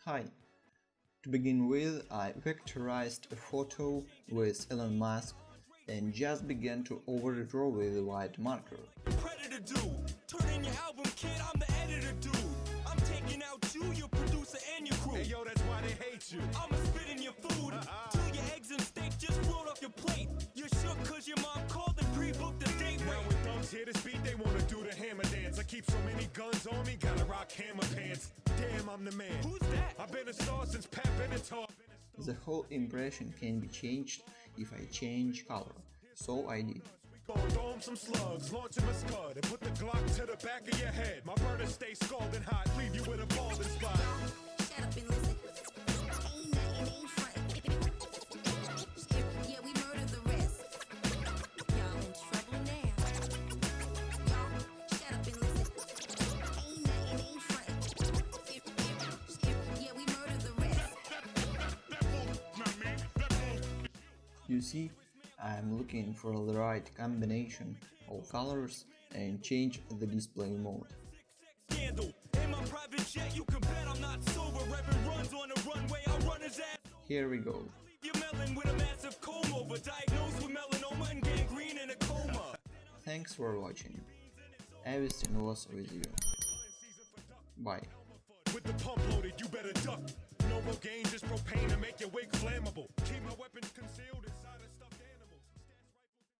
Hi. To begin with, I vectorized a photo with Elon Musk and just began to overdraw with a white marker. Predator dude, turn in your album, kid, I'm the editor dude. I'm taking out you, your producer, and your crew. Hey yo, that's why they hate you. I'ma spit in your food, till your eggs and steak just float off your plate. You're shook cause your mom called and pre-booked a date. Now with thugs here to speak, they wanna do the hammer dance. I keep so many guns on me, gotta rock hammer pants. Damn, I'm the man. Who's that? I've been a star since Pat Benatar. The whole impression can be changed if I change color, so I did. Gon' throw 'em some slugs, launch 'em a scud, and put the Glock to the back of your head. My burner stay scalding hot, leave you with a balding spot. Shut up and listen. Ain't nothing, ain't front. Yeah, we murdered the rest. Y'all in trouble now. Y'all, shut up and listen. Ain't nothing, ain't front. Yeah, we murdered the rest. You see, I'm looking for the right combination of colors and change the display mode. Scandal. In my private jet, you can bet I'm not sober. Reverend runs on the runway, I'll run his ass. Here we go. You're melon with a massive comb over, diagnosed with melanoma and gangrene in a coma. Thanks for watching. Avistin was with you. Bye. With the pump loaded, you better duck. No more gain, just propane to make your wig flammable. Keep my weapons concealed.